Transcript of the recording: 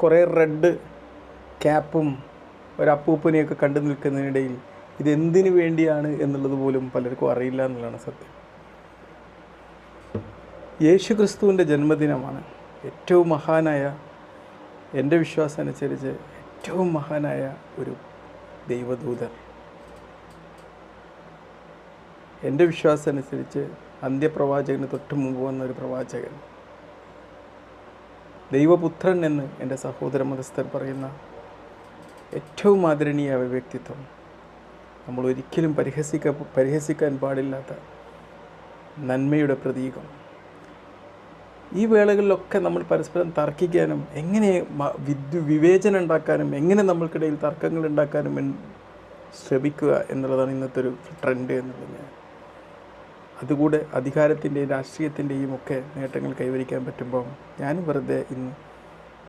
കുറേ റെഡ് ക്യാപ്പും ഒരപ്പൂപ്പനെയൊക്കെ കണ്ടു നിൽക്കുന്നതിനിടയിൽ ഇതെന്തിനു വേണ്ടിയാണ് എന്നുള്ളത് പോലും പലർക്കും അറിയില്ല എന്നുള്ളതാണ് സത്യം. യേശു ക്രിസ്തുവിൻ്റെ ജന്മദിനമാണ്. ഏറ്റവും മഹാനായ, എൻ്റെ വിശ്വാസം അനുസരിച്ച് ഏറ്റവും മഹാനായ ഒരു ദൈവദൂതൻ, എൻ്റെ വിശ്വാസം അനുസരിച്ച് അന്ത്യപ്രവാചകന് തൊട്ട് മുമ്പ് വന്ന ഒരു പ്രവാചകൻ, ദൈവപുത്രൻ എന്ന് എൻ്റെ സഹോദര മതസ്ഥർ പറയുന്ന ഏറ്റവും ആദരണീയ വ്യക്തിത്വം, നമ്മൾ ഒരിക്കലും പരിഹസിക്കാൻ പാടില്ലാത്ത നന്മയുടെ പ്രതീകം. ഈ വേളകളിലൊക്കെ നമ്മൾ പരസ്പരം തർക്കിക്കാനും എങ്ങനെ വിവേചനം ഉണ്ടാക്കാനും എങ്ങനെ നമ്മൾക്കിടയിൽ തർക്കങ്ങൾ ഉണ്ടാക്കാനും ശ്രമിക്കുക എന്നുള്ളതാണ് ഇന്നത്തെ ഒരു ട്രെൻഡ് എന്നുള്ളത്. അതുകൂടെ അധികാരത്തിൻ്റെയും രാഷ്ട്രീയത്തിൻ്റെയും ഒക്കെ നേട്ടങ്ങൾ കൈവരിക്കാൻ പറ്റുമ്പോൾ ഞാൻ വെറുതെ ഇന്ന്